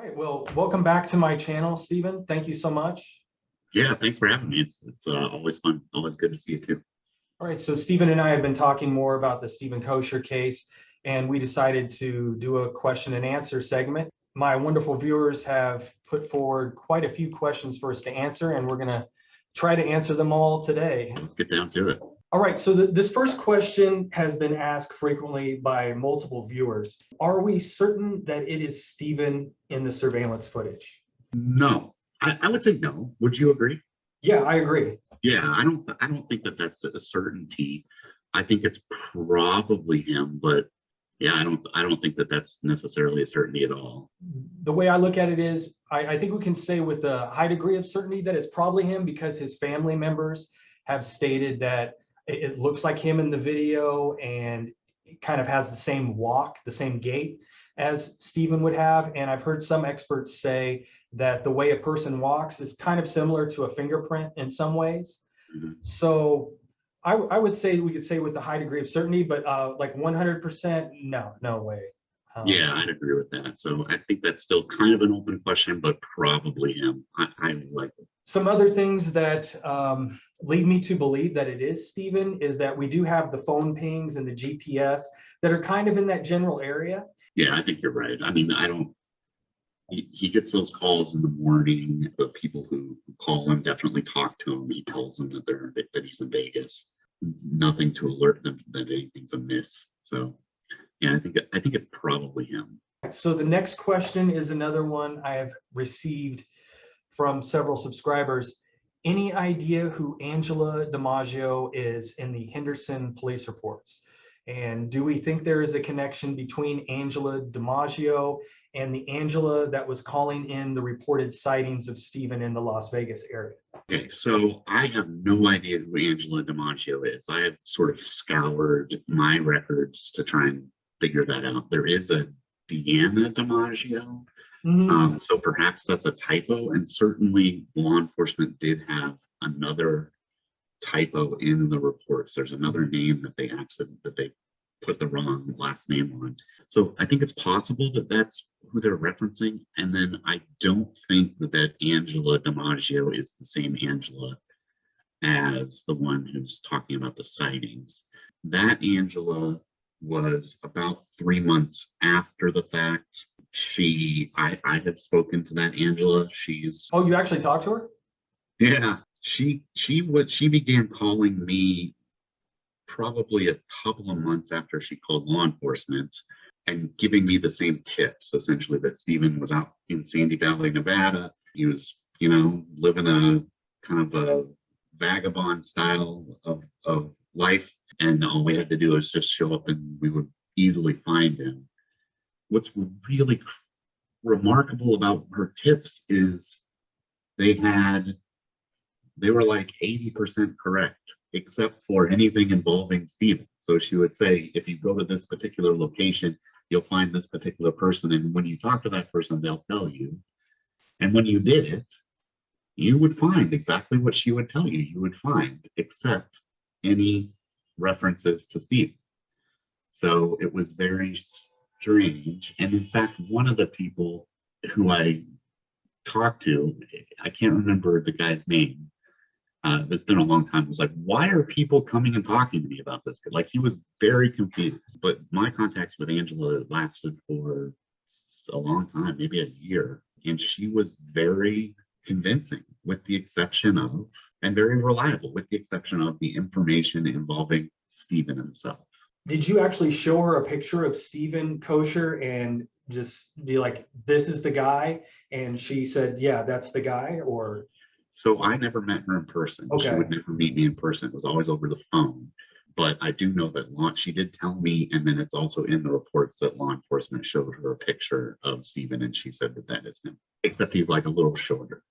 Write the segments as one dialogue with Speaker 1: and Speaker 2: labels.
Speaker 1: right, well, welcome back to my channel, Stephen. Thank you so much.
Speaker 2: Yeah, thanks for having me. It's always fun. Always good to see you too.
Speaker 1: All right, so Stephen and I have been talking more about the Stephen Koecher case, and we decided to do a question and answer segment. My wonderful viewers have put forward quite a few questions for us to answer, and we're going to try to answer them all today.
Speaker 2: Let's get down to it.
Speaker 1: All right, so this first question has been asked frequently by multiple viewers. Are we certain that it is Stephen in the surveillance footage?
Speaker 2: No, I would say no. Would you agree?
Speaker 1: Yeah, I agree.
Speaker 2: Yeah, I don't think that that's a certainty. I think it's probably him, but yeah, I don't think that that's necessarily a certainty at all.
Speaker 1: The way I look at it is, I think we can say with a high degree of certainty that it's probably him because his family members have stated that it looks like him in the video and it kind of has the same walk, the same gait as Stephen would have. And I've heard some experts say that the way a person walks is kind of similar to a fingerprint in some ways.
Speaker 2: Mm-hmm.
Speaker 1: So I would say we could say with a high degree of certainty, but like 100%, no way.
Speaker 2: Yeah, I'd agree with that. So I think that's still kind of an open question, but probably him. I like it.
Speaker 1: Some other things that lead me to believe that it is Stephen is that we do have the phone pings and the GPS that are kind of in that general area.
Speaker 2: Yeah, I think you're right. I mean, he gets those calls in the morning. The people who call him definitely talk to him. He tells them that he's in Vegas. Nothing to alert them that anything's amiss. So yeah, I think it's probably him.
Speaker 1: So the next question is another one I have received from several subscribers. Any idea who Angela DiMaggio is in the Henderson police reports? And do we think there is a connection between Angela DiMaggio and the Angela that was calling in the reported sightings of Stephen in the Las Vegas area?
Speaker 2: Okay, so I have no idea who Angela DiMaggio is. I have sort of scoured my records to try and figure that out. There is a Deanna DiMaggio.
Speaker 1: Mm-hmm.
Speaker 2: So perhaps that's a typo, and certainly law enforcement did have another typo in the reports. There's another name that they put the wrong last name on. So I think it's possible that that's who they're referencing. And then I don't think that Angela DiMaggio is the same Angela as the one who's talking about the sightings. That Angela was about 3 months after the fact. I have spoken to that Angela.
Speaker 1: Oh, you actually talked to her?
Speaker 2: Yeah, she began calling me probably a couple of months after she called law enforcement and giving me the same tips, essentially, that Stephen was out in Sandy Valley, Nevada. He was, living a kind of a vagabond style of life, and all we had to do was just show up and we would easily find him. What's really remarkable about her tips is they were like 80% correct, except for anything involving Stephen. So she would say, if you go to this particular location, you'll find this particular person. And when you talk to that person, they'll tell you. And when you did it, you would find exactly what she would tell you. You would find, except any references to Stephen. So it was very strange. And in fact, one of the people who I talked to, I can't remember the guy's name. It's been a long time. Was like, why are people coming and talking to me about this? Like, he was very confused. But my contacts with Angela lasted for a long time, maybe a year. And she was very convincing, with the exception of, and very reliable, with the exception of the information involving Stephen himself.
Speaker 1: Did you actually show her a picture of Stephen Koecher and just be like, this is the guy? And she said, yeah, that's the guy? Or?
Speaker 2: So I never met her in person.
Speaker 1: Okay.
Speaker 2: She would never meet me in person. It was always over the phone. But I do know that she did tell me, and then it's also in the reports that law enforcement showed her a picture of Stephen, and she said that is him. Except he's like a little shorter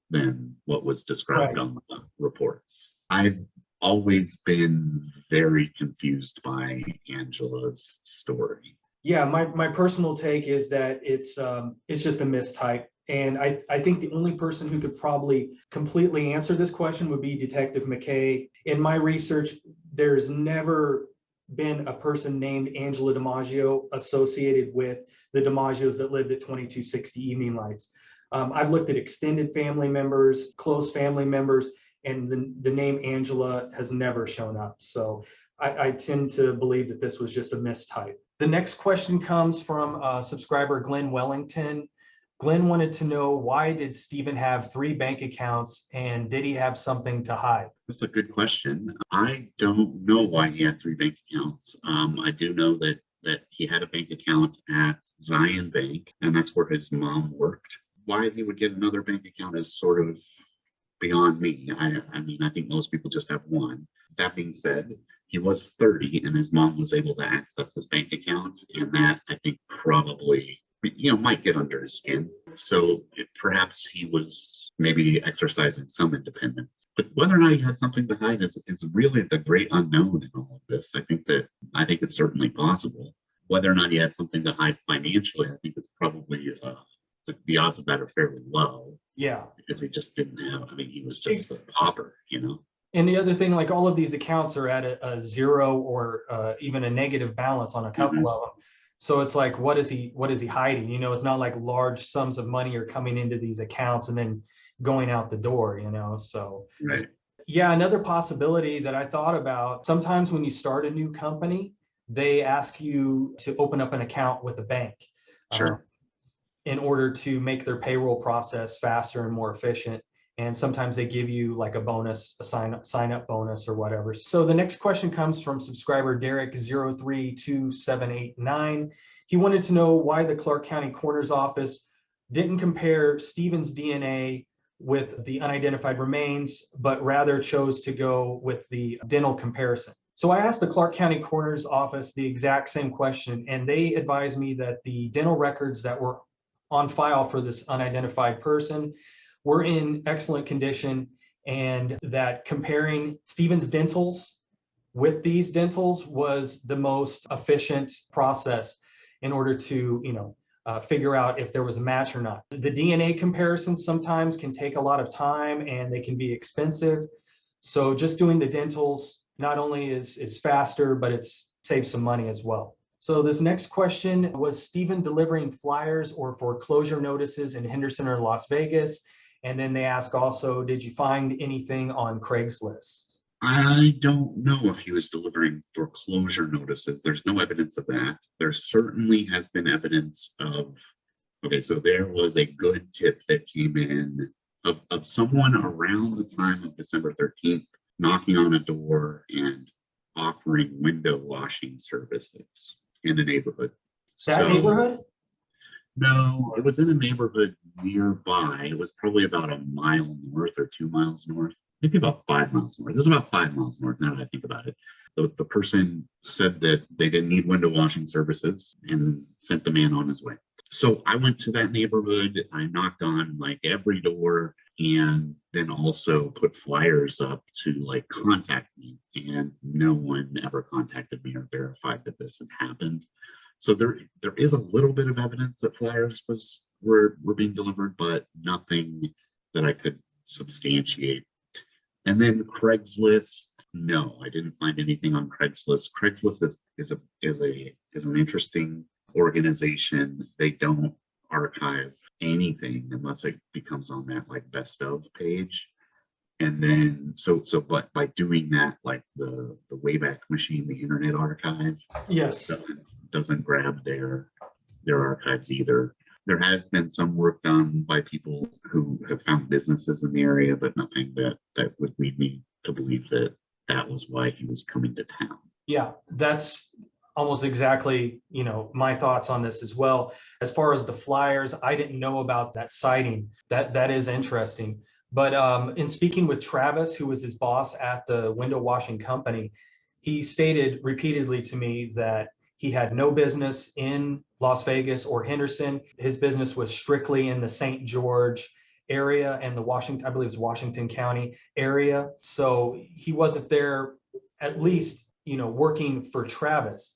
Speaker 2: than what was described on the reports. I've always been very confused by Angela's story.
Speaker 1: Yeah, my personal take is that it's just a mistype. And I think the only person who could probably completely answer this question would be Detective McKay. In my research, there's never been a person named Angela DiMaggio associated with the DiMaggios that lived at 2260 Evening Lights. I've looked at extended family members, close family members, and the name Angela has never shown up. So I tend to believe that this was just a mistype. The next question comes from subscriber Glenn Wellington. Glenn wanted to know, why did Stephen have 3 bank accounts, and did he have something to hide?
Speaker 2: That's a good question. I don't know why he had 3 bank accounts. I do know that he had a bank account at Zion Bank, and that's where his mom worked. Why he would get another bank account is sort of beyond me. I mean, I think most people just have one. That being said, he was 30 and his mom was able to access his bank account, and that, I think, probably, might get under his skin. So perhaps he was maybe exercising some independence. But whether or not he had something to hide is really the great unknown in all of this. I think it's certainly possible. Whether or not he had something to hide financially, I think it's probably the odds of that are fairly low.
Speaker 1: Yeah.
Speaker 2: Because he just didn't have, he was just a pauper,
Speaker 1: And the other thing, like, all of these accounts are at a 0 or even a negative balance on a couple of them. So it's like, what is he hiding? It's not like large sums of money are coming into these accounts and then going out the door, so.
Speaker 2: Right.
Speaker 1: Yeah, another possibility that I thought about, sometimes when you start a new company, they ask you to open up an account with a bank.
Speaker 2: Sure.
Speaker 1: In order to make their payroll process faster and more efficient. And sometimes they give you like a bonus, a sign up bonus or whatever. So the next question comes from subscriber Derek 032789. He wanted to know why the Clark County Coroner's Office didn't compare Stephen's DNA with the unidentified remains, but rather chose to go with the dental comparison. So I asked the Clark County Coroner's Office the exact same question, and they advised me that the dental records that were on file for this unidentified person were in excellent condition, and that comparing Stephen's dentals with these dentals was the most efficient process in order to, figure out if there was a match or not. The DNA comparisons sometimes can take a lot of time and they can be expensive. So just doing the dentals not only is faster, but it saves some money as well. So this next question, was Stephen delivering flyers or foreclosure notices in Henderson or Las Vegas? And then they ask also, did you find anything on Craigslist?
Speaker 2: I don't know if he was delivering foreclosure notices. There's no evidence of that. There certainly has been evidence of, so there was a good tip that came in of someone around the time of December 13th knocking on a door and offering window washing services in a neighborhood.
Speaker 1: Neighborhood?
Speaker 2: No, it was in a neighborhood nearby. It was probably about a mile north or 2 miles north, maybe about 5 miles north. It was about 5 miles north now that I think about it. The person said that they didn't need window washing services and sent the man on his way. So I went to that neighborhood. I knocked on like every door and then also put flyers up to like contact me. And no one ever contacted me or verified that this had happened. So there is a little bit of evidence that flyers were being delivered, but nothing that I could substantiate. And then Craigslist, no, I didn't find anything on Craigslist. Craigslist is an interesting organization. They don't archive anything unless it becomes on that like best of page. And then but by doing that, like the Wayback Machine, the Internet Archive,
Speaker 1: yes,
Speaker 2: doesn't grab their archives either. There has been some work done by people who have found businesses in the area, but nothing that would lead me to believe that was why he was coming to town.
Speaker 1: Yeah, that's almost exactly, my thoughts on this as well. As far as the flyers, I didn't know about that sighting. That is interesting. But in speaking with Travis, who was his boss at the window washing company, he stated repeatedly to me that he had no business in Las Vegas or Henderson. His business was strictly in the St. George area and the Washington, I believe it's Washington County area. So he wasn't there, at least, working for Travis.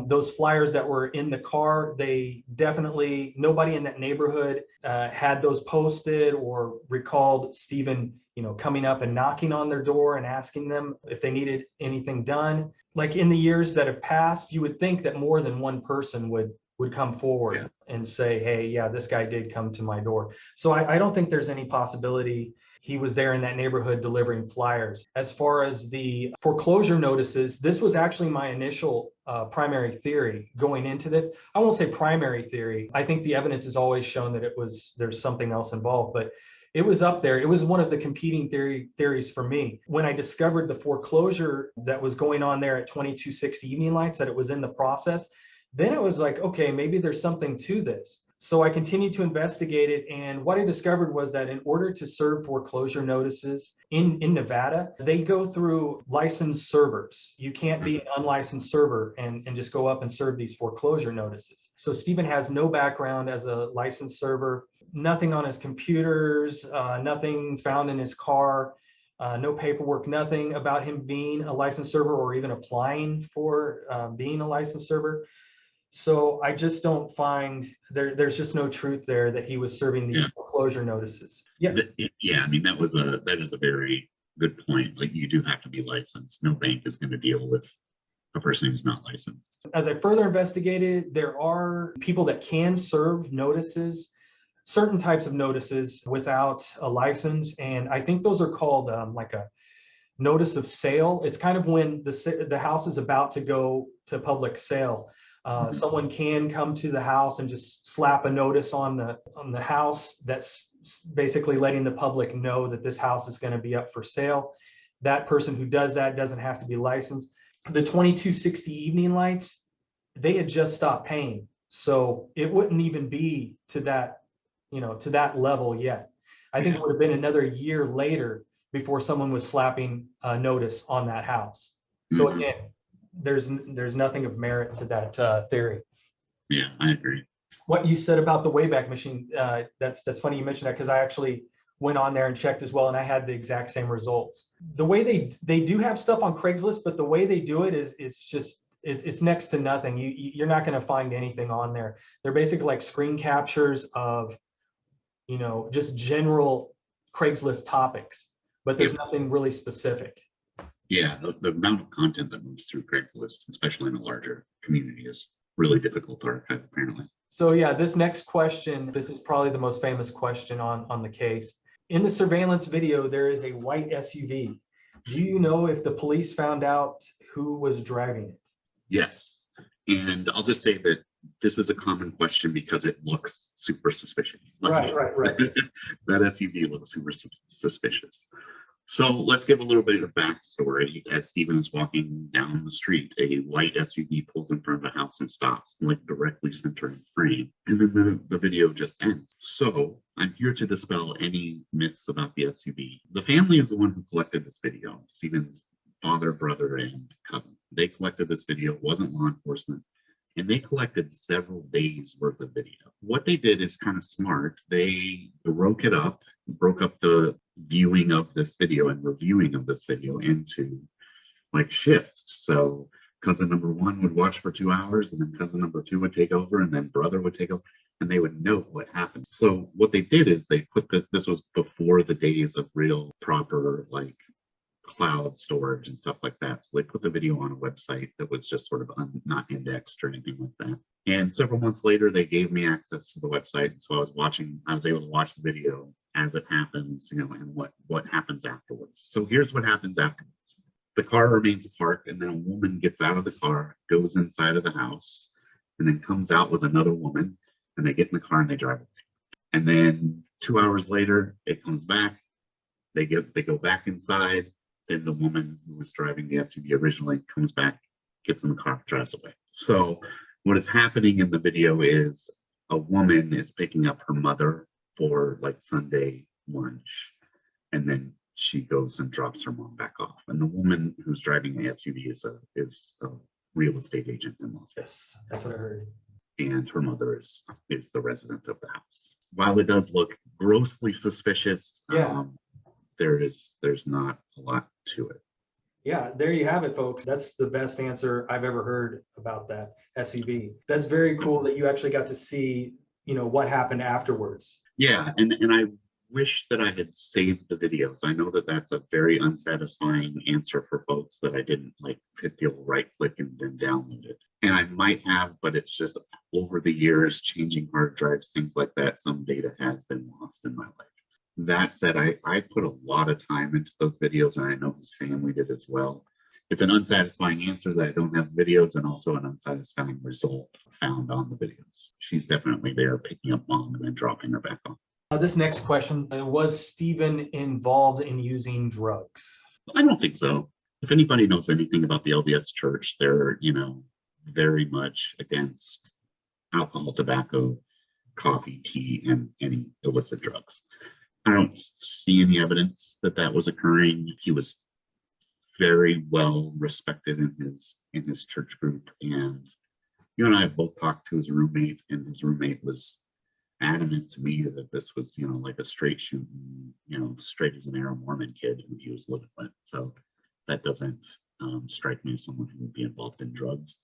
Speaker 1: Those flyers that were in the car, they definitely, nobody in that neighborhood had those posted or recalled Stephen, coming up and knocking on their door and asking them if they needed anything done. Like in the years that have passed, you would think that more than one person would come forward and say, hey, yeah, this guy did come to my door. So I don't think there's any possibility he was there in that neighborhood delivering flyers. As far as the foreclosure notices, this was actually my initial primary theory going into this. I won't say primary theory. I think the evidence has always shown that there's something else involved, but it was up there. It was one of the competing theories for me. When I discovered the foreclosure that was going on there at 2260 Evening Lights, that it was in the process, then it was like, okay, maybe there's something to this. So I continued to investigate it. And what I discovered was that in order to serve foreclosure notices in Nevada, they go through licensed servers. You can't be an unlicensed server and just go up and serve these foreclosure notices. So Stephen has no background as a licensed server, nothing on his computers, nothing found in his car, no paperwork, nothing about him being a licensed server or even applying for being a licensed server. So I just don't find there's just no truth there that he was serving these foreclosure notices. Yeah.
Speaker 2: Yeah, I mean, that is a very good point. Like, you do have to be licensed. No bank is going to deal with a person who's not licensed.
Speaker 1: As I further investigated, there are people that can serve notices, certain types of notices without a license. And I think those are called like a notice of sale. It's kind of when the house is about to go to public sale. Someone can come to the house and just slap a notice on the house that's basically letting the public know that this house is going to be up for sale. That person who does that doesn't have to be licensed. The 2260 Evening Lights, they had just stopped paying, so it wouldn't even be to that level yet. I think it would have been another year later before someone was slapping a notice on that house. So again, there's nothing of merit to that theory.
Speaker 2: Yeah, I agree.
Speaker 1: What you said about the Wayback Machine, that's funny you mentioned that, because I actually went on there and checked as well, and I had the exact same results. The way they do have stuff on Craigslist, but the way they do it is it's next to nothing. You're not going to find anything on there. They're basically like screen captures of just general Craigslist topics, but there's nothing really specific.
Speaker 2: Yeah, the amount of content that moves through Craigslist, especially in a larger community, is really difficult to archive, apparently.
Speaker 1: So yeah, this next question, this is probably the most famous question on the case. In the surveillance video, there is a white SUV. Do you know if the police found out who was driving it?
Speaker 2: Yes, and I'll just say that this is a common question because it looks super suspicious.
Speaker 1: Right.
Speaker 2: That SUV looks super suspicious. So let's give a little bit of backstory. As Stephen is walking down the street, a white SUV pulls in front of a house and stops, like directly centering frame. And then the video just ends. So I'm here to dispel any myths about the SUV. The family is the one who collected this video, Stephen's father, brother, and cousin. They collected this video. It wasn't law enforcement. And they collected several days worth of video. What they did is kind of smart. They broke up the viewing of this video and reviewing of this video into like shifts. So cousin number one would watch for 2 hours, and then cousin number two would take over, and then brother would take over, and they would note what happened. So what they did is they put this was before the days of real proper like cloud storage and stuff like that. So they put the video on a website that was just sort of not indexed or anything like that. And several months later, they gave me access to the website. So I was able to watch the video as it happens, and what happens afterwards. So here's what happens afterwards. The car remains parked, and then a woman gets out of the car, goes inside of the house, and then comes out with another woman, and they get in the car and they drive away. And then 2 hours later, it comes back. They go back inside. Then the woman who was driving the SUV originally comes back, gets in the car, drives away. So what is happening in the video is a woman is picking up her mother for like Sunday lunch, and then she goes and drops her mom back off. And the woman who's driving the SUV is a real estate agent in Las Vegas.
Speaker 1: Yes, that's what I heard.
Speaker 2: And her mother is the resident of the house. While it does look grossly suspicious, there's not a lot to it.
Speaker 1: Yeah, there you have it, folks. That's the best answer I've ever heard about that SUV. That's very cool that you actually got to see, what happened afterwards.
Speaker 2: Yeah, and I wish that I had saved the videos. I know that that's a very unsatisfying answer for folks, that I didn't like hit the old right click and then download it. And I might have, but it's just over the years, changing hard drives, things like that, some data has been lost in my life. That said, I put a lot of time into those videos, and I know his family did as well. It's an unsatisfying answer that I don't have videos, and also an unsatisfying result found on the videos. She's definitely there picking up mom and then dropping her back off.
Speaker 1: This next question, was Stephen involved in using drugs?
Speaker 2: I don't think so. If anybody knows anything about the LDS church, they're, very much against alcohol, tobacco, coffee, tea, and any illicit drugs. I don't see any evidence that that was occurring. He was very well respected in his church group, and you and I have both talked to his roommate, and his roommate was adamant to me that this was, like a straight shooting, straight as an arrow Mormon kid who he was living with. So that doesn't strike me as someone who would be involved in drugs.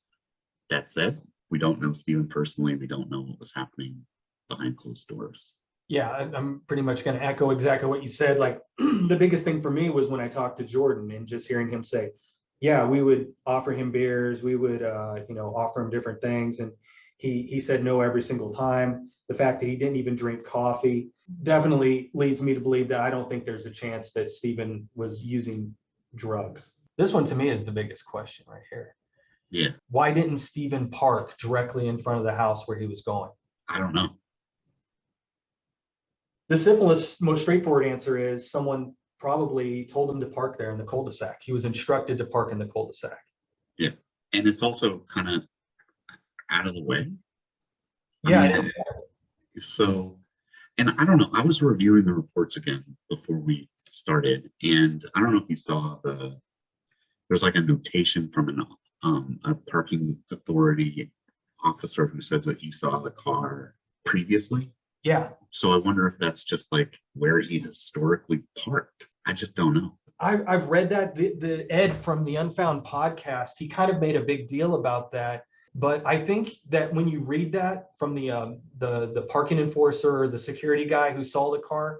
Speaker 2: That said, we don't know Stephen personally. We don't know what was happening behind closed doors.
Speaker 1: Yeah, I'm pretty much going to echo exactly what you said. Like the biggest thing for me was when I talked to Jordan and just hearing him say, yeah, we would offer him beers. We would, offer him different things. And he said no every single time. The fact that he didn't even drink coffee definitely leads me to believe that I don't think there's a chance that Stephen was using drugs. This one to me is the biggest question right here.
Speaker 2: Yeah.
Speaker 1: Why didn't Stephen park directly in front of the house where he was going?
Speaker 2: I don't know.
Speaker 1: The simplest, most straightforward answer is someone probably told him to park there in the cul-de-sac. He was instructed to park in the cul-de-sac.
Speaker 2: Yeah. And it's also kind of out of the way.
Speaker 1: Yeah.
Speaker 2: So, and I don't know, I was reviewing the reports again before we started, and I don't know if you saw there's like a notation from a parking authority officer who says that he saw the car previously.
Speaker 1: Yeah.
Speaker 2: So I wonder if that's just like where he historically parked. I just don't know.
Speaker 1: I've read that. The Ed from the Unfound podcast, he kind of made a big deal about that. But I think that when you read that from the parking enforcer or the security guy who saw the car,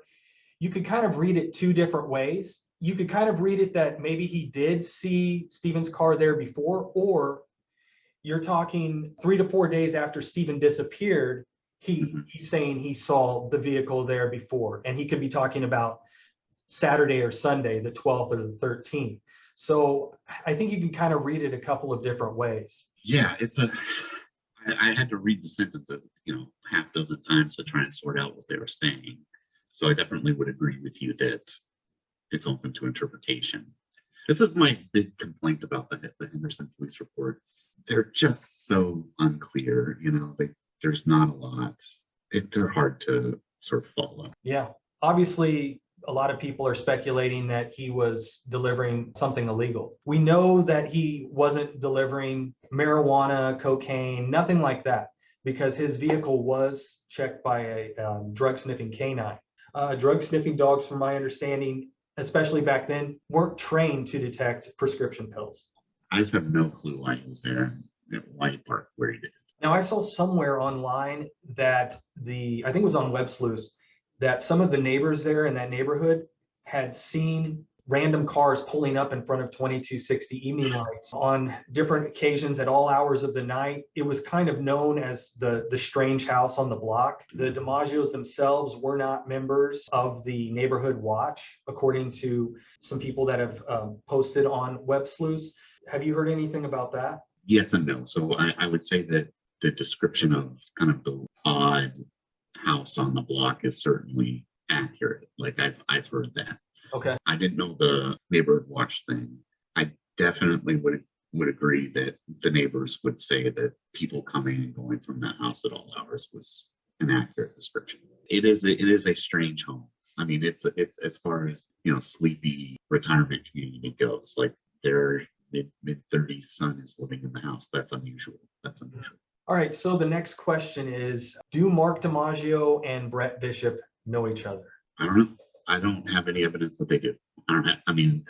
Speaker 1: you could kind of read it two different ways. You could kind of read it that maybe he did see Stephen's car there before, or you're talking 3 to 4 days after Stephen disappeared, he's saying he saw the vehicle there before, and he could be talking about Saturday or Sunday, the 12th or the 13th. So I think you can kind of read it a couple of different ways.
Speaker 2: Yeah, I had to read the sentence half dozen times to try and sort out what they were saying. So I definitely would agree with you that it's open to interpretation. This is my big complaint about the Henderson police reports. They're just so unclear, there's not a lot. They're hard to sort of follow.
Speaker 1: Yeah, obviously a lot of people are speculating that he was delivering something illegal. We know that he wasn't delivering marijuana, cocaine, nothing like that, because his vehicle was checked by a drug sniffing canine. Drug sniffing dogs, from my understanding, especially back then, weren't trained to detect prescription pills.
Speaker 2: I just have no clue why he was there, why he parked where he did.
Speaker 1: Now, I saw somewhere online that I think it was on Web Sleuths, that some of the neighbors there in that neighborhood had seen random cars pulling up in front of 2260 evening lights on different occasions at all hours of the night. It was kind of known as the strange house on the block. The DiMaggios themselves were not members of the neighborhood watch, according to some people that have posted on Web Sleuths. Have you heard anything about that?
Speaker 2: Yes and no. So I would say that the description of kind of the odd house on the block is certainly accurate. Like I've heard that.
Speaker 1: Okay.
Speaker 2: I didn't know the neighborhood watch thing. I definitely would agree that the neighbors would say that people coming and going from that house at all hours was an accurate description. It is a strange home. I mean, it's as far as sleepy retirement community goes. Like their mid-30s son is living in the house. That's unusual. All
Speaker 1: right. So the next question is: do Marc DiMaggio and Brett Bishop know each other?
Speaker 2: I don't know. I don't have any evidence that they do. I don't have any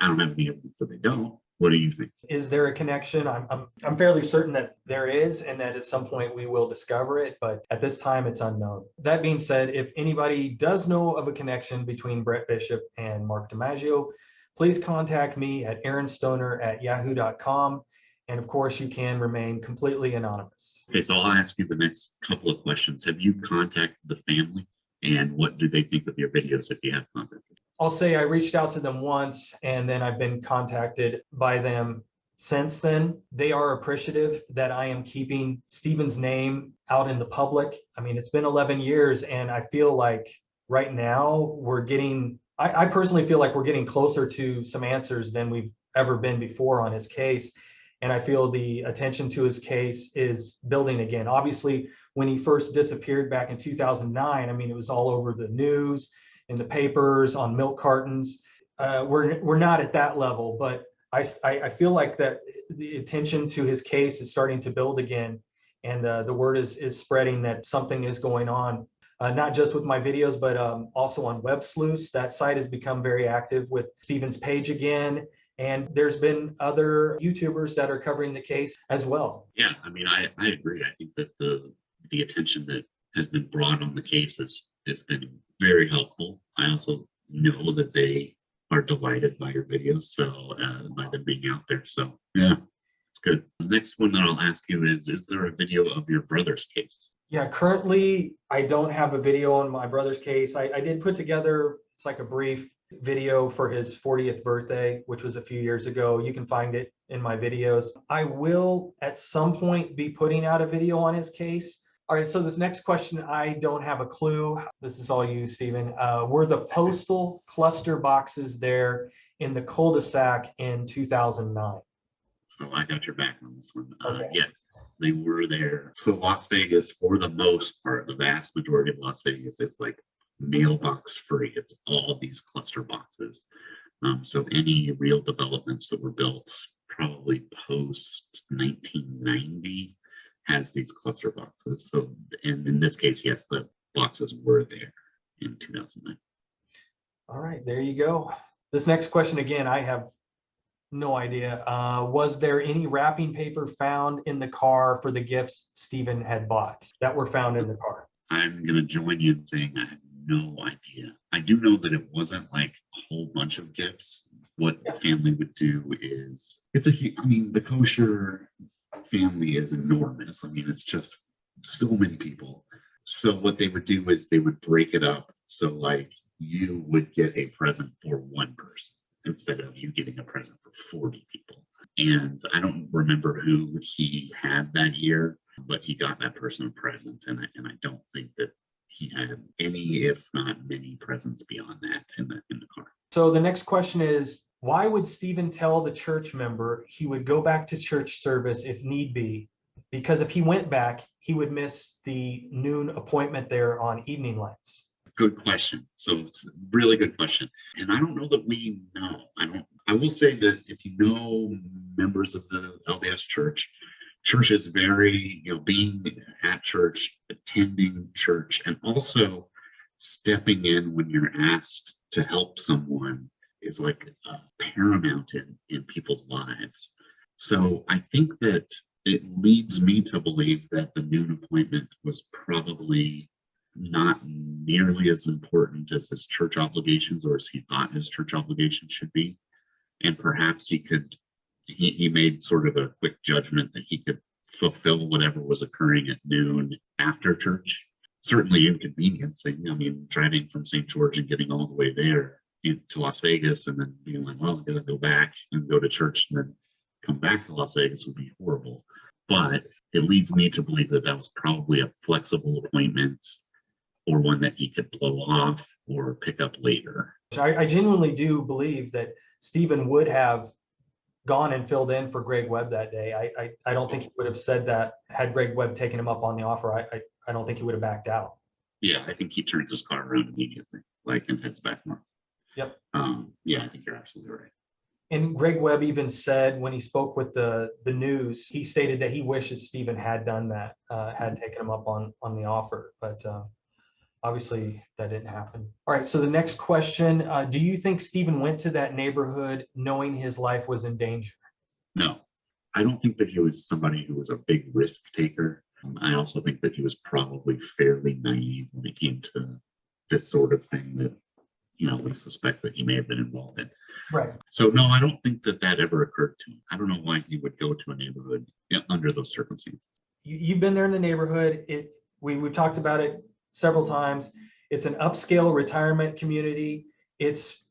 Speaker 2: evidence that they don't. What do you think?
Speaker 1: Is there a connection? I'm fairly certain that there is, and that at some point we will discover it, but at this time it's unknown. That being said, if anybody does know of a connection between Brett Bishop and Marc DiMaggio, please contact me at aaronstoner@yahoo.com. And of course, you can remain completely anonymous.
Speaker 2: Okay, so I'll ask you the next couple of questions. Have you contacted the family, and what do they think of your videos if you have contacted?
Speaker 1: I'll say I reached out to them once, and then I've been contacted by them since then. They are appreciative that I am keeping Stephen's name out in the public. I mean, it's been 11 years, and I feel like right now I personally feel like we're getting closer to some answers than we've ever been before on his case. And I feel the attention to his case is building again. Obviously, when he first disappeared back in 2009, I mean, it was all over the news, in the papers, on milk cartons. We're not at that level, but I feel like that the attention to his case is starting to build again, and the word is spreading that something is going on, not just with my videos, but also on Web Sleuths. That site has become very active with Stephen's page again, and there's been other YouTubers that are covering the case as well.
Speaker 2: Yeah, I mean, I agree. I think that the attention that has been brought on the case has been very helpful. I also know that they are delighted by your videos, so by them being out there. So yeah, it's good. The next one that I'll ask you is there a video of your brother's case?
Speaker 1: Yeah, currently I don't have a video on my brother's case. I did put together, it's like a brief video for his 40th birthday, which was a few years ago. You can find it in my videos. I will at some point be putting out a video on his case. All right, so this next question, I don't have a clue. This is all you, Stephen. Were the Postal cluster boxes there in the cul-de-sac in 2009?
Speaker 2: So I got your back on this one.
Speaker 1: Okay.
Speaker 2: Yes, they were there. So Las Vegas, for the most part, the vast majority of Las Vegas is like mailbox free. It's all these cluster boxes. So any real developments that were built probably post 1990 has these cluster boxes. So, and in this case, yes, the boxes were there in 2009.
Speaker 1: All right, there you go. This next question, again, I have no idea. Was there any wrapping paper found in the car for the gifts Stephen had bought that were found in the car?
Speaker 2: I'm going to join you in saying I have no idea. I do know that it wasn't like a whole bunch of gifts. What the family would do is, the Koecher family is enormous. I mean, it's just so many people. So what they would do is they would break it up. So like you would get a present for one person instead of you getting a present for 40 people. And I don't remember who he had that year, but he got that person a present. And I don't think that he had any, if not many, presents beyond that in the car.
Speaker 1: So the next question is, why would Stephen tell the church member he would go back to church service if need be? Because if he went back, he would miss the noon appointment there on evening lights.
Speaker 2: Good question. So it's a really good question. And I don't know that we know. I will say that if you know members of the LDS church is very, being at church, attending church, and also stepping in when you're asked to help someone is like paramount in people's lives. So I think that it leads me to believe that the noon appointment was probably not nearly as important as his church obligations, or as he thought his church obligations should be. And perhaps he made sort of a quick judgment that he could fulfill whatever was occurring at noon after church. Certainly inconveniencing. I mean, driving from St. George and getting all the way there to Las Vegas and then being like, well, I gotta go back and go to church and then come back to Las Vegas would be horrible. But it leads me to believe that that was probably a flexible appointment, or one that he could blow off or pick up later.
Speaker 1: I genuinely do believe that Stephen would have gone and filled in for Greg Webb that day. I don't think he would have said that had Greg Webb taken him up on the offer. I don't think he would have backed out.
Speaker 2: Yeah, I think he turns his car around immediately, and heads back north.
Speaker 1: Yep.
Speaker 2: Yeah, I think you're absolutely right.
Speaker 1: And Greg Webb even said when he spoke with the news, he stated that he wishes Stephen had done that, had taken him up on the offer. But obviously that didn't happen. All right, so the next question, do you think Stephen went to that neighborhood knowing his life was in danger?
Speaker 2: No, I don't think that he was somebody who was a big risk taker. I also think that he was probably fairly naive when it came to this sort of thing that, we suspect that he may have been involved in.
Speaker 1: Right.
Speaker 2: So no, I don't think that that ever occurred to him. I don't know why he would go to a neighborhood under those circumstances.
Speaker 1: You've been there in the neighborhood. We've talked about it several times. It's an upscale retirement community. It's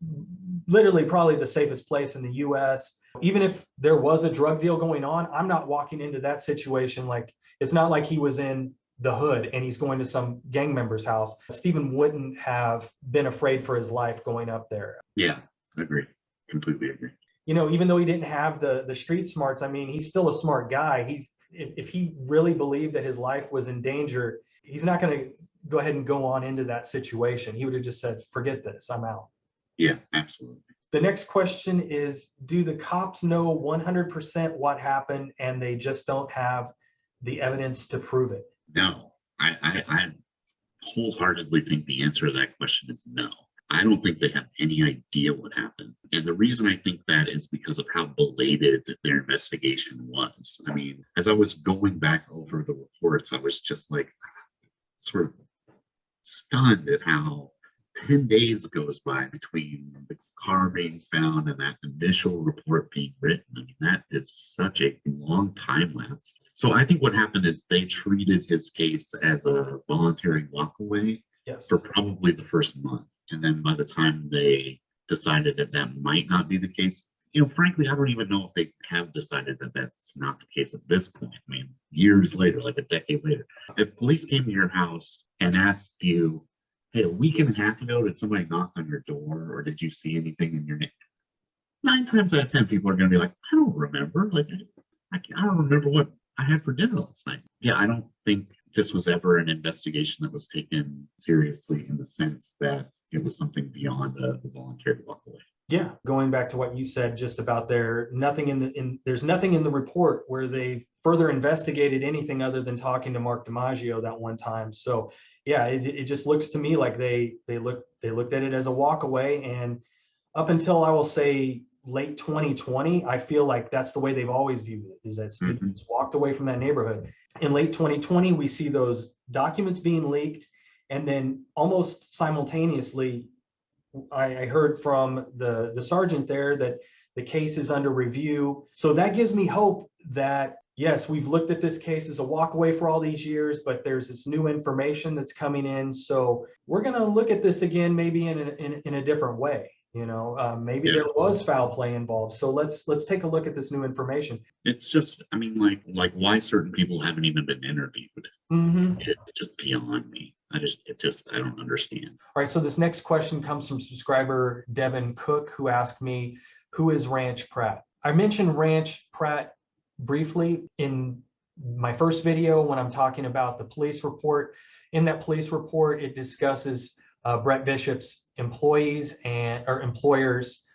Speaker 1: literally probably the safest place in the US. Even if there was a drug deal going on, I'm not walking into that situation. Like, it's not like he was in the hood and he's going to some gang member's house. Stephen wouldn't have been afraid for his life going up there.
Speaker 2: Yeah, agree. Completely agree.
Speaker 1: Even though he didn't have the street smarts, I mean, he's still a smart guy. If he really believed that his life was in danger, he's not going to go ahead and go on into that situation. He would have just said, forget this, I'm out.
Speaker 2: Yeah, absolutely.
Speaker 1: The next question is, do the cops know 100% what happened and they just don't have the evidence to prove it?
Speaker 2: No, I wholeheartedly think the answer to that question is no. I don't think they have any idea what happened. And the reason I think that is because of how belated their investigation was. I mean, as I was going back over the reports, I was just like sort of stunned at how 10 days goes by between the car being found and that initial report being written. I mean, that is such a long time lapse. So I think what happened is they treated his case as a voluntary walkaway for probably the first month. And then by the time they decided that that might not be the case, frankly, I don't even know if they have decided that that's not the case at this point. I mean, years later, like a decade later, if police came to your house and asked you, hey, a week and a half ago, did somebody knock on your door or did you see anything in your neighborhood? 9 times out of 10, people are going to be like, I don't remember. Like, I don't remember what I had for dinner last night. Yeah, I don't think this was ever an investigation that was taken seriously in the sense that it was something beyond the voluntary walkaway.
Speaker 1: Yeah, going back to what you said just about there's nothing in the report where they further investigated anything other than talking to Marc DiMaggio that one time. So yeah, it just looks to me like they looked at it as a walkaway, and up until, I will say, late 2020, I feel like that's the way they've always viewed it, is that students walked away from that neighborhood. In late 2020, we see those documents being leaked, and then almost simultaneously, I heard from the sergeant there that the case is under review. So that gives me hope that, yes, we've looked at this case as a walkaway for all these years, but there's this new information that's coming in. So we're going to look at this again, maybe in a different way. Maybe there was foul play involved. So let's take a look at this new information.
Speaker 2: It's just, I mean, like why certain people haven't even been interviewed. It's just beyond me. I don't understand.
Speaker 1: All right. So this next question comes from subscriber Devin Cook, who asked me, who is Ranch Pratt? I mentioned Ranch Pratt briefly in my first video when I'm talking about the police report. In that police report, it discusses Brett Bishop's employers,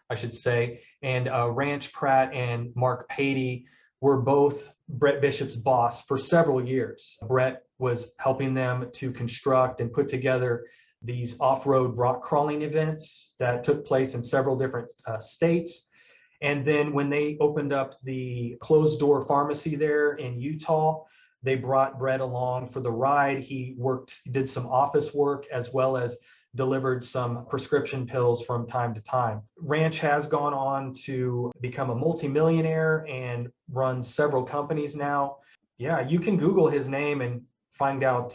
Speaker 1: I should say, and Ranch Pratt and Marc Patey were both Brett Bishop's boss for several years. Brett was helping them to construct and put together these off-road rock crawling events that took place in several different states. And then when they opened up the closed door pharmacy there in Utah, they brought Brett along for the ride. He did some office work as well as delivered some prescription pills from time to time. Ranch has gone on to become a multimillionaire and runs several companies now. Yeah, you can Google his name and find out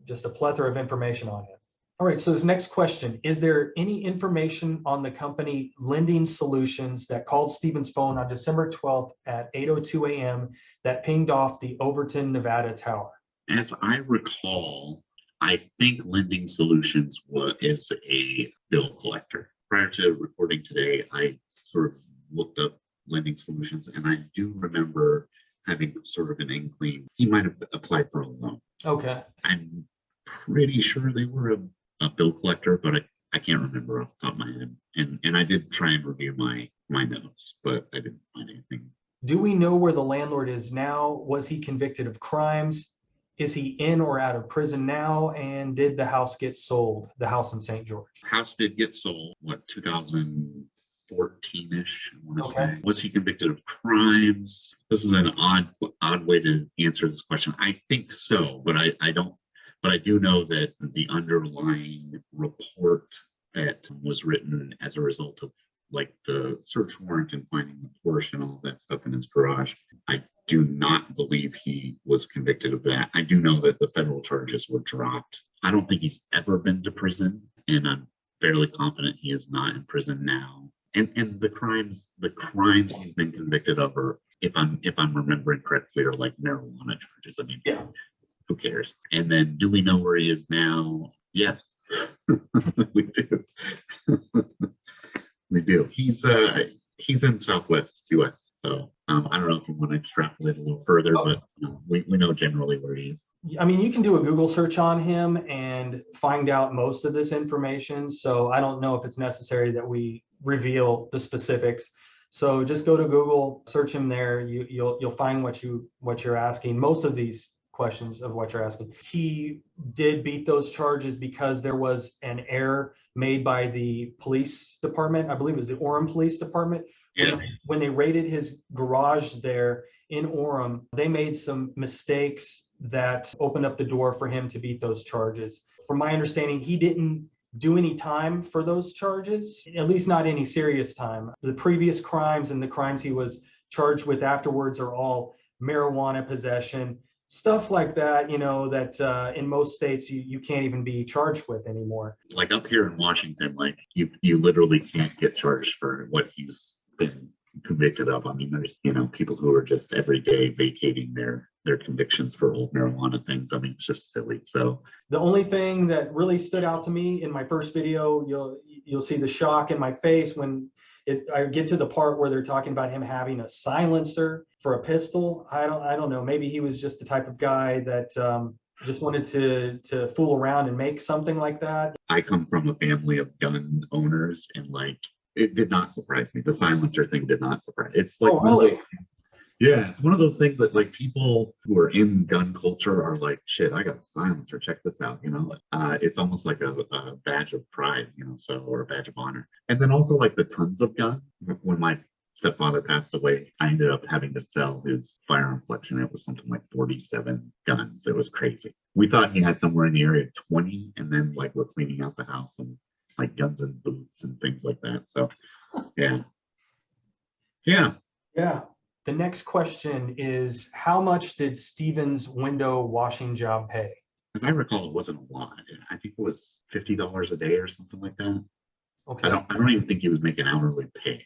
Speaker 1: just a plethora of information on him. All right, so this next question, is there any information on the company Lending Solutions that called Stephen's phone on December 12th at 8:02 a.m. that pinged off the Overton, Nevada tower?
Speaker 2: As I recall, I think Lending Solutions is a bill collector. Prior to recording today, I sort of looked up Lending Solutions, and I do remember having sort of an inkling he might have applied for a loan.
Speaker 1: Okay.
Speaker 2: I'm pretty sure they were a bill collector, but I can't remember off the top of my head. And I did try and review my notes, but I didn't find anything.
Speaker 1: Do we know where the landlord is now? Was he convicted of crimes? Is he in or out of prison now? And did the house get sold, the house in St. George?
Speaker 2: House did get sold, 2015, 14-ish, I want to
Speaker 1: Okay.
Speaker 2: say. Was he convicted of crimes? This is an odd way to answer this question. I think so, but I don't. But I do know that the underlying report that was written as a result of like the search warrant and finding the Porsche and all that stuff in his garage, I do not believe he was convicted of that. I do know that the federal charges were dropped. I don't think he's ever been to prison, and I'm fairly confident he is not in prison now. And the crimes he's been convicted of are, if I'm remembering correctly, are like marijuana charges. I mean,
Speaker 1: Yeah.
Speaker 2: who cares? And then, do we know where he is now? Yes, we do. We do. He's in Southwest US, so I don't know if you want to extrapolate a little further, but we know generally where he is.
Speaker 1: I mean, you can do a Google search on him and find out most of this information. So I don't know if it's necessary that we reveal the specifics. So just go to Google, search him there. You'll find what you're asking. Most of these questions of what you're asking. He did beat those charges because there was an error made by the police department. I believe it was the Orem Police Department.
Speaker 2: Yeah.
Speaker 1: When they raided his garage there in Orem, they made some mistakes that opened up the door for him to beat those charges. From my understanding, he didn't do any time for those charges, at least not any serious time. The previous crimes and the crimes he was charged with afterwards are all marijuana possession, stuff like that, that in most states you can't even be charged with anymore.
Speaker 2: Like up here in Washington, like you literally can't get charged for what he's been convicted of. I mean, there's people who are just every day vacating their convictions for old marijuana things. I mean, it's just silly. So
Speaker 1: the only thing that really stood out to me in my first video, you'll see the shock in my face when I get to the part where they're talking about him having a silencer for a pistol. I don't know. Maybe he was just the type of guy that just wanted to fool around and make something like that.
Speaker 2: I come from a family of gun owners, and like it did not surprise me. The silencer thing did not surprise. It's like
Speaker 1: really?
Speaker 2: Yeah, it's one of those things that like people who are in gun culture are like, shit, I got a silencer, check this out, it's almost like a badge of pride, or a badge of honor. And then also like the tons of guns. When my stepfather passed away, I ended up having to sell his firearm collection. It was something like 47 guns. It was crazy. We thought he had somewhere in the area of 20, and then like we're cleaning out the house and like guns and boots and things like that. So yeah.
Speaker 1: The next question is, how much did Steven's window washing job pay?
Speaker 2: As I recall, it wasn't a lot. I think it was $50 a day or something like that.
Speaker 1: Okay.
Speaker 2: I don't even think he was making hourly pay.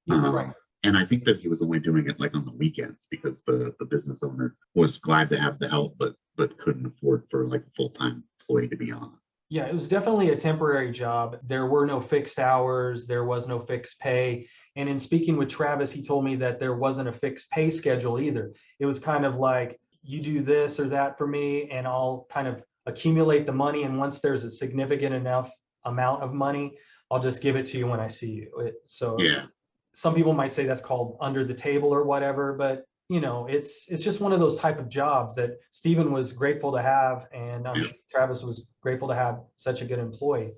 Speaker 1: Right.
Speaker 2: And I think that he was only doing it like on the weekends because the business owner was glad to have the help, but couldn't afford for like a full-time employee to be on.
Speaker 1: Yeah, it was definitely a temporary job. There were no fixed hours. There was no fixed pay. And in speaking with Travis, he told me that there wasn't a fixed pay schedule either. It was kind of like, you do this or that for me, and I'll kind of accumulate the money. And once there's a significant enough amount of money, I'll just give it to you when I see you. So
Speaker 2: yeah.
Speaker 1: Some people might say that's called under the table or whatever, but it's just one of those type of jobs that Steven was grateful to have, and I'm sure Travis was grateful to have such a good employee.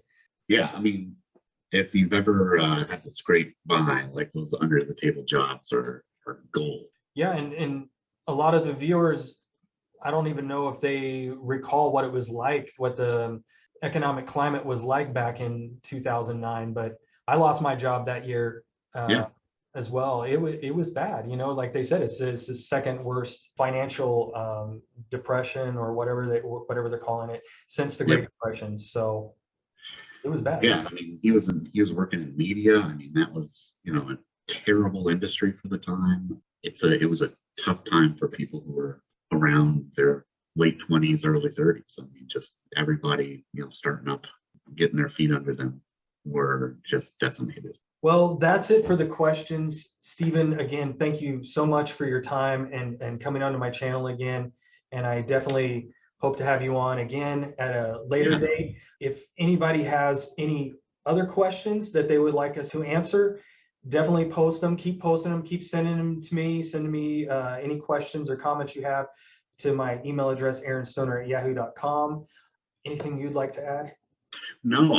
Speaker 2: Yeah, I mean, if you've ever had to scrape by, like those under the table jobs are gold.
Speaker 1: Yeah, and a lot of the viewers, I don't even know if they recall what it was like, what the economic climate was like back in 2009, but I lost my job that year. As well. It was bad, like they said, it's the second worst financial depression or whatever they're calling it since the Great Depression. So it was bad.
Speaker 2: Yeah, I mean, he was working in media. I mean, that was a terrible industry for the time. It was a tough time for people who were around their late 20s, early 30s. I mean, just everybody starting up, getting their feet under them, were just decimated.
Speaker 1: Well, that's it for the questions. Steven, again, thank you so much for your time and coming onto my channel again. And I definitely hope to have you on again at a later date. If anybody has any other questions that they would like us to answer, definitely post them, keep posting them, keep sending them to me. Send me any questions or comments you have to my email address, aaronstoner@yahoo.com. Anything you'd like to add?
Speaker 2: No,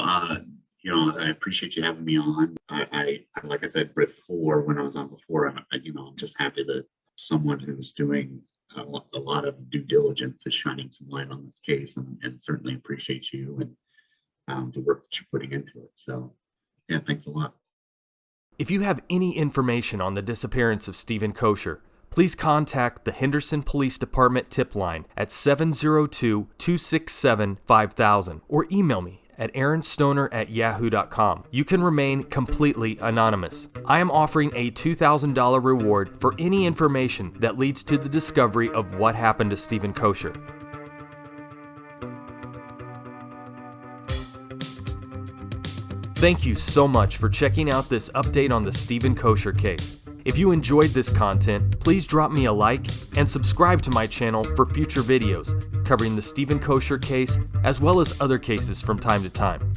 Speaker 2: I appreciate you having me on. I like I said before, when I was on before, I'm just happy that someone who's doing a lot of due diligence is shining some light on this case, and certainly appreciate you and the work that you're putting into it. So, yeah, thanks a lot.
Speaker 3: If you have any information on the disappearance of Stephen Koecher, please contact the Henderson Police Department tip line at 702-267-5000 or email me at aaronstoner@yahoo.com. You can remain completely anonymous. I am offering a $2,000 reward for any information that leads to the discovery of what happened to Stephen Koecher. Thank you so much for checking out this update on the Stephen Koecher case. If you enjoyed this content, please drop me a like and subscribe to my channel for future videos covering the Stephen Koecher case as well as other cases from time to time.